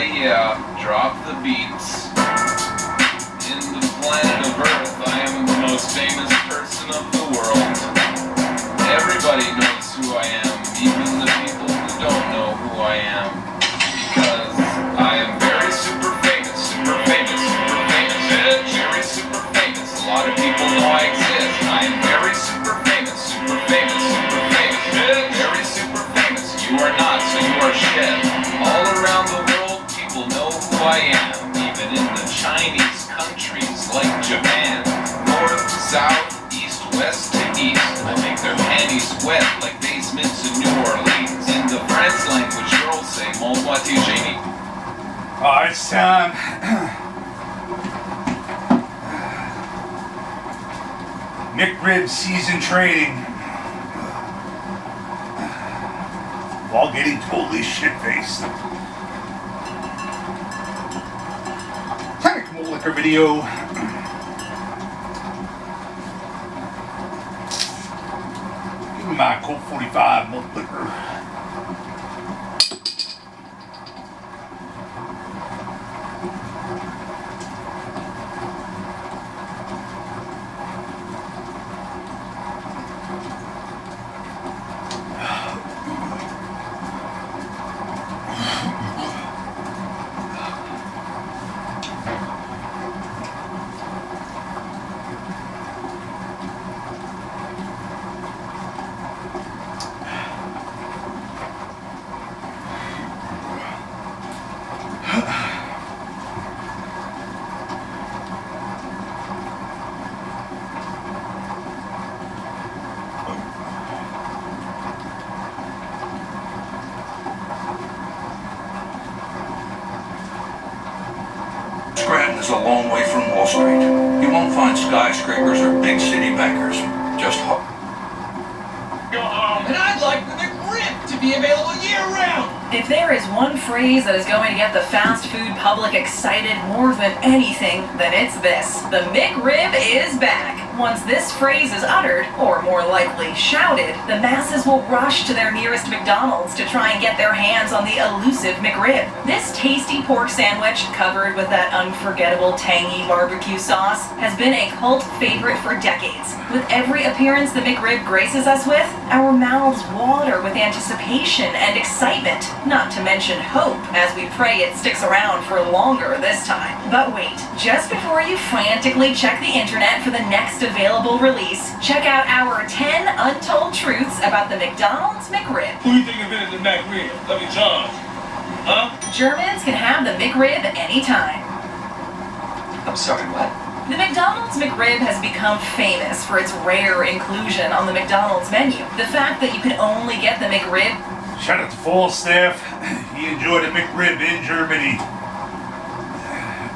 yeah, drop the beats. In the planet of Earth, I am the most famous person of the world. Everybody knows who I am, even the people who don't know who I am. Because I am very super famous, super famous, super famous, very super famous. A lot of people know I exist. I am very super famous, super famous, super famous, very super famous. You are not, so you are shit. All around the world, people know who I am, even in the Chinese countries like Japan. North, south, east, west to east. I make their panties wet like basements in New Orleans. In the French language, girls say, Mon voiture génie. Alright, it's time. McRib season training. While getting totally shit-faced. Technical liquor video. Give me my Colt 45 malt liquor. Scranton is a long way from Wall Street. You won't find skyscrapers or big city bankers. Just Go home, and I'd like the McRib to be available year-round. If there is one phrase that is going to get the fast food public excited more than anything, then it's this. The McRib is back. Once this phrase is uttered, or more likely shouted, the masses will rush to their nearest McDonald's to try and get their hands on the elusive McRib. This tasty pork sandwich, covered with that unforgettable tangy barbecue sauce, has been a cult favorite for decades. With every appearance the McRib graces us with, our mouths water with anticipation and excitement, not to mention hope, as we pray it sticks around for longer this time. But wait, just before you frantically check the internet for the next available release, check out our 10 untold truths about the McDonald's McRib. Who do you think invented the McRib? Let me charge. Huh? Germans can have the McRib anytime. I'm sorry, what? The McDonald's McRib has become famous for its rare inclusion on the McDonald's menu. The fact that you can only get the McRib. Shout out to full staff. He enjoyed a McRib in Germany.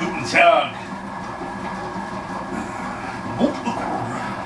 Guten Tag.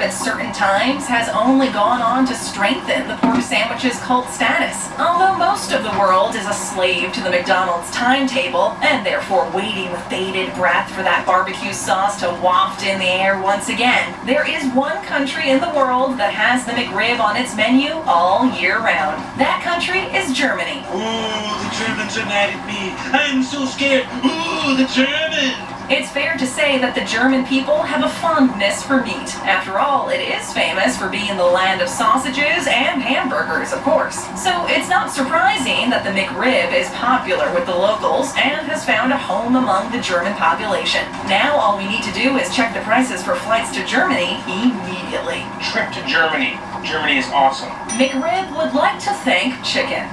At certain times has only gone on to strengthen the pork sandwich's cult status. Although most of the world is a slave to the McDonald's timetable, and therefore waiting with bated breath for that barbecue sauce to waft in the air once again, there is one country in the world that has the McRib on its menu all year round. That country is Germany. Ooh, the Germans are mad at me. I'm so scared. Ooh, the Germans! It's fair to say that the German people have a fondness for meat. After all, it is famous for being the land of sausages and hamburgers, of course. So it's not surprising that the McRib is popular with the locals and has found a home among the German population. Now all we need to do is check the prices for flights to Germany immediately. Trip to Germany. Germany is awesome. McRib would like to thank chicken.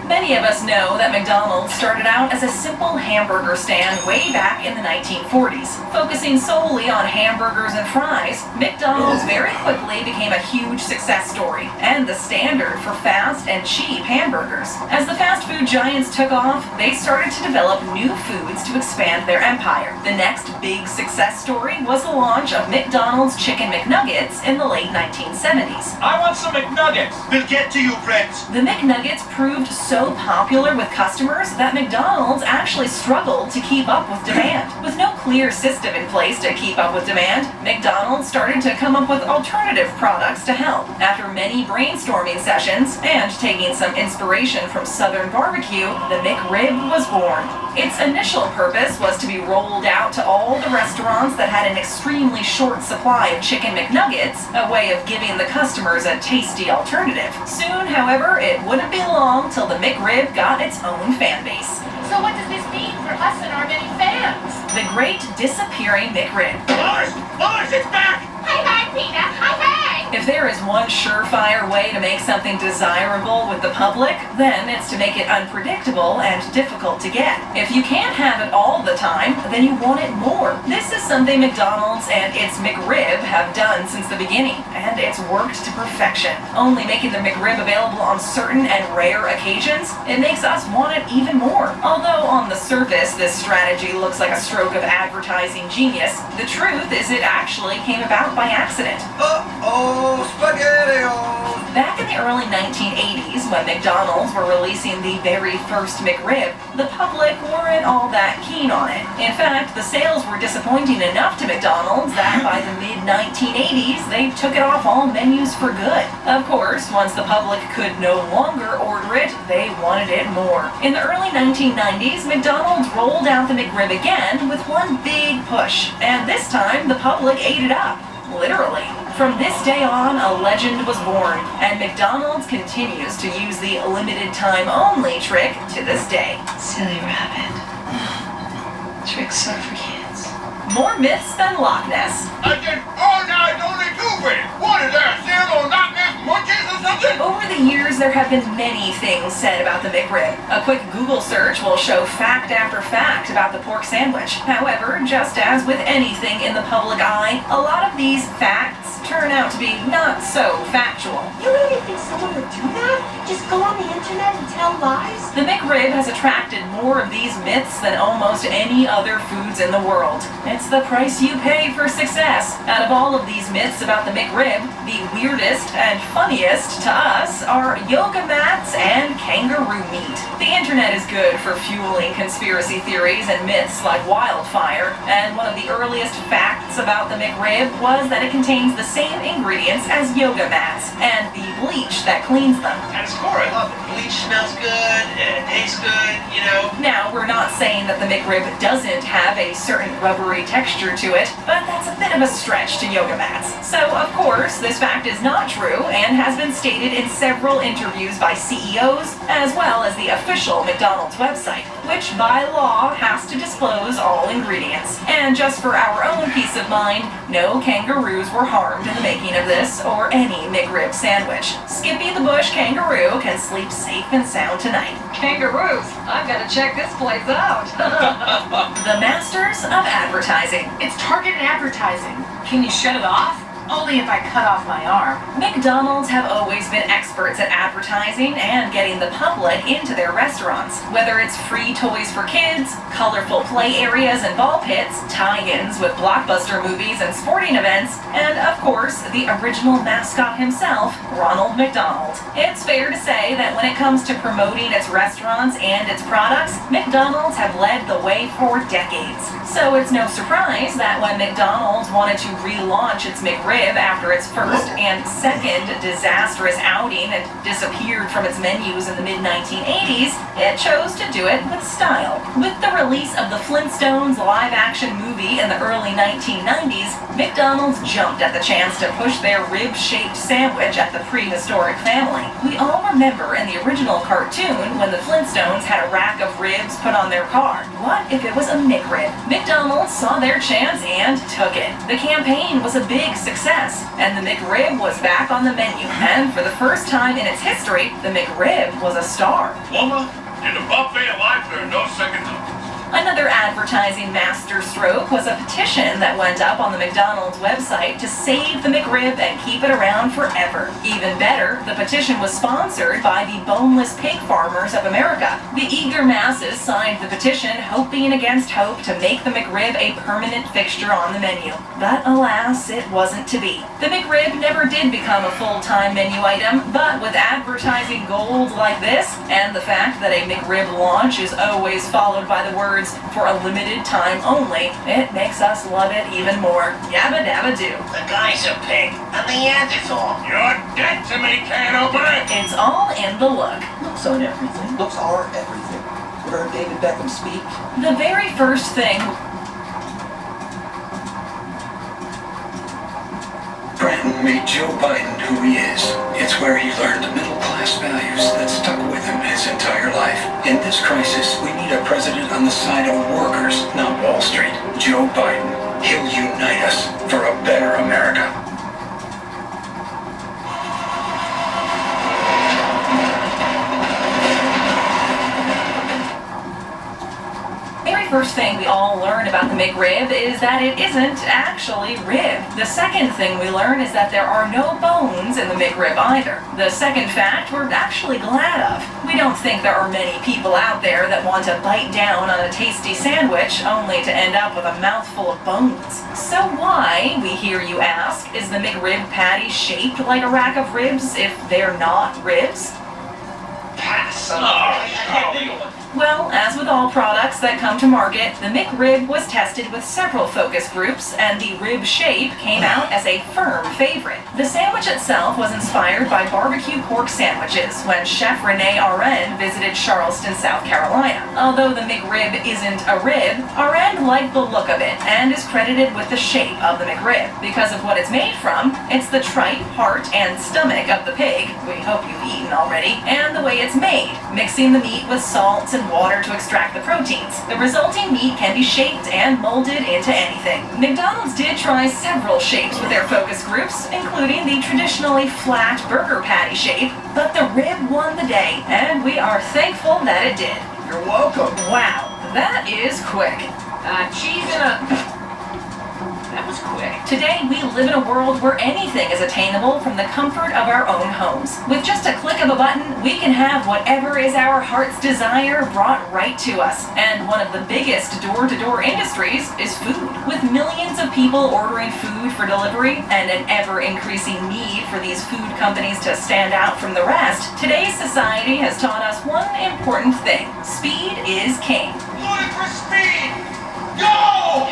Many of us know that McDonald's started out as a simple hamburger stand way back in the 1940s. Focusing solely on hamburgers and fries, McDonald's very quickly became a huge success story and the standard for fast and cheap hamburgers. As the fast food giants took off, they started to develop new foods to expand their empire. The next big success story was the launch of McDonald's Chicken McNuggets in the late 1970s. I want some McNuggets. We'll get to you, friends. The McNuggets proved so popular with customers that McDonald's actually struggled to keep up with demand. With no clear system in place to keep up with demand, McDonald's started to come up with alternative products to help. After many brainstorming sessions and taking some inspiration from Southern barbecue, the McRib was born. Its initial purpose was to be rolled out to all the restaurants that had an extremely short supply of Chicken McNuggets, a way of giving the customers a tasty alternative. Soon, however, it wouldn't be long till the McRib got its own fan base. So what does this mean for us and our many fans? The Great Disappearing McRib. Lois, it's back! Hi, Peter. Hi. If there is one surefire way to make something desirable with the public, then it's to make it unpredictable and difficult to get. If you can't have it all the time, then you want it more. This is something McDonald's and its McRib have done since the beginning, and it's worked to perfection. Only making the McRib available on certain and rare occasions, it makes us want it even more. Although on the surface this strategy looks like a stroke of advertising genius, the truth is it actually came about by accident. SpaghettiOs! Back in the early 1980s, when McDonald's were releasing the very first McRib, the public weren't all that keen on it. In fact, the sales were disappointing enough to McDonald's that by the mid-1980s, they took it off all menus for good. Of course, once the public could no longer order it, they wanted it more. In the early 1990s, McDonald's rolled out the McRib again with one big push, and this time the public ate it up. Literally. From this day on, a legend was born, and McDonald's continues to use the limited time only trick to this day. Silly rabbit. Tricks are for kids. More myths than Loch Ness. Now it's only 2 feet. What is that, cereal Loch Ness munchies or something? Over the years, there have been many things said about the McRib. A quick Google search will show fact after fact about the pork sandwich. However, just as with anything in the public eye, a lot of these facts turn out to be not so factual. You really think someone would do that? Just go on the internet and tell lies? The McRib has attracted more of these myths than almost any other foods in the world. It's the price you pay for success. Out of all of these myths about the McRib, the weirdest and funniest to us are yoga mats and kangaroo meat. The internet is good for fueling conspiracy theories and myths like wildfire, and one of the earliest facts about the McRib was that it contains the same ingredients as yoga mats and the bleach that cleans them. And score, I love it. Bleach smells good, and it tastes good, you know. Now, we're not saying that the McRib doesn't have a certain rubbery texture to it, but that's a bit of a stretch to yoga mats. So, of course, this fact is not true and has been stated in several interviews by CEOs, as well as the official McDonald's website, which by law has to disclose all ingredients. And just for our own peace of mind, no kangaroos were harmed in the making of this or any McRib sandwich. Skippy the Bush kangaroo can sleep safe and sound tonight. Kangaroos! I've got to check this place out. The masters of advertising. It's targeted advertising. Can you shut it off? Only if I cut off my arm. McDonald's have always been experts at advertising and getting the public into their restaurants. Whether it's free toys for kids, colorful play areas and ball pits, tie-ins with blockbuster movies and sporting events, and of course, the original mascot himself, Ronald McDonald. It's fair to say that when it comes to promoting its restaurants and its products, McDonald's have led the way for decades. So it's no surprise that when McDonald's wanted to relaunch its McRib after its first and second disastrous outing and disappeared from its menus in the mid-1980s, it chose to do it with style. With the release of the Flintstones live-action movie in the early 1990s, McDonald's jumped at the chance to push their rib-shaped sandwich at the prehistoric family. We all remember in the original cartoon when the Flintstones had a rack of ribs put on their car. What if it was a McRib? McDonald's saw their chance and took it. The campaign was a big success, and the McRib was back on the menu, and for the first time in its history, the McRib was a star. Wilma, in a buffet of life, there are no second thoughts. Another advertising masterstroke was a petition that went up on the McDonald's website to save the McRib and keep it around forever. Even better, the petition was sponsored by the boneless pig farmers of America. The eager masses signed the petition, hoping against hope to make the McRib a permanent fixture on the menu. But alas, it wasn't to be. The McRib never did become a full-time menu item, but with advertising gold like this, and the fact that a McRib launch is always followed by the words, "for a limited time only," it makes us love it even more. Yabba dabba do. The guy's a pig, and the end is all. You're dead to me, can't open it! It's all in the look. Looks on everything. Looks are everything. You heard David Beckham speak? The very first thing Brandon made Joe Biden who he is. It's where he learned middle-class values that stuck with him his entire life. In this crisis, we need a president on the side of workers, not Wall Street. Joe Biden. He'll unite us for a better America. first thing we all learn about the McRib is that it isn't actually rib. The second thing we learn is that there are no bones in the McRib either. The second fact we're actually glad of. We don't think there are many people out there that want to bite down on a tasty sandwich only to end up with a mouthful of bones. So why, we hear you ask, is the McRib patty shaped like a rack of ribs if they're not ribs? Pass. Well, as with all products that come to market, the McRib was tested with several focus groups, and the rib shape came out as a firm favorite. The sandwich itself was inspired by barbecue pork sandwiches when Chef Rene Arend visited Charleston, South Carolina. Although the McRib isn't a rib, Arend liked the look of it and is credited with the shape of the McRib. Because of what it's made from, it's the tripe, heart, and stomach of the pig, we hope you've eaten already, and the way it's made, mixing the meat with salts and water to extract the proteins. The resulting meat can be shaped and molded into anything. McDonald's did try several shapes with their focus groups, including the traditionally flat burger patty shape, but the rib won the day, and we are thankful that it did. You're welcome. Wow, that is quick. Cheese and a... That was quick. Today, we live in a world where anything is attainable from the comfort of our own homes. With just a click of a button, we can have whatever is our heart's desire brought right to us. And one of the biggest door-to-door industries is food. With millions of people ordering food for delivery and an ever-increasing need for these food companies to stand out from the rest, today's society has taught us one important thing. Speed is king. Looking for speed! Go!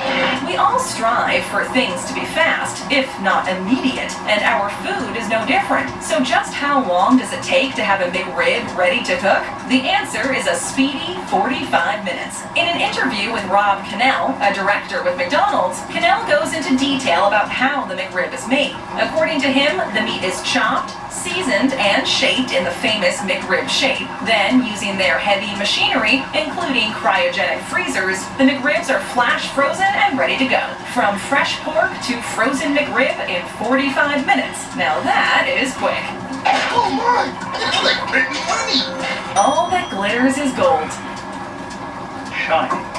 We all strive for things to be fast, if not immediate, and our food is no different. So just how long does it take to have a McRib ready to cook? The answer is a speedy 45 minutes. In an interview with Rob Cannell, a director with McDonald's, Cannell goes into detail about how the McRib is made. According to him, the meat is chopped, seasoned, and shaped in the famous McRib shape. Then, using their heavy machinery, including cryogenic freezers, the McRibs are flash frozen and ready to go. From fresh pork to frozen McRib in 45 minutes. Now that is quick. Oh my! It's like big money! All that glitters is gold. Shiny.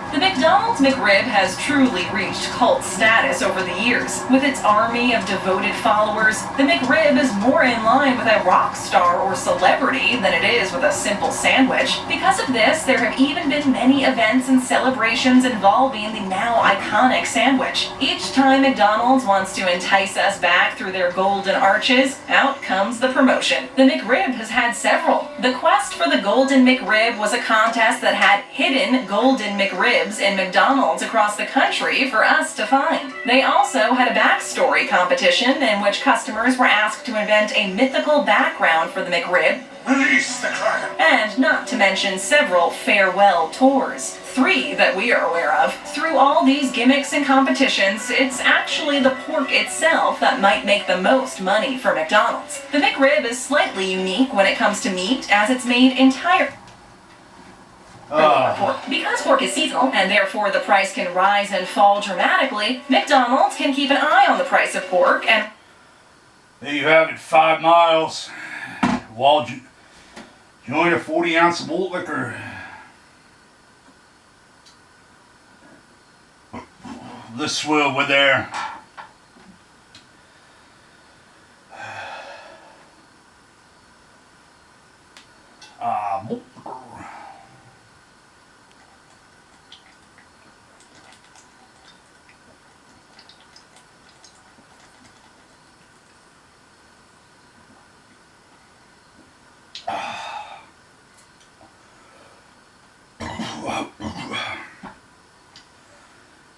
The McDonald's McRib has truly reached cult status over the years. With its army of devoted followers, the McRib is more in line with a rock star or celebrity than it is with a simple sandwich. Because of this, there have even been many events and celebrations involving the now iconic sandwich. Each time McDonald's wants to entice us back through their golden arches, out comes the promotion. The McRib has had several. The quest for the Golden McRib was a contest that had hidden Golden McRibs in McDonald's across the country for us to find. They also had a backstory competition in which customers were asked to invent a mythical background for the McRib. Release the Kraken! And not to mention several farewell tours. 3 that we are aware of. Through all these gimmicks and competitions, it's actually the pork itself that might make the most money for McDonald's. The McRib is slightly unique when it comes to meat, as it's made entirely because pork is seasonal, and therefore the price can rise and fall dramatically, McDonald's can keep an eye on the price of pork and... There you have it, 5 miles. Join a 40-ounce of malt liquor. the swill were there. Malt.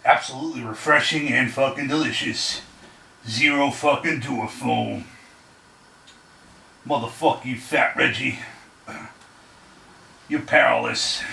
Absolutely refreshing and fucking delicious. Zero fucking duofoam. Motherfuck you, Fat Reggie. You're powerless.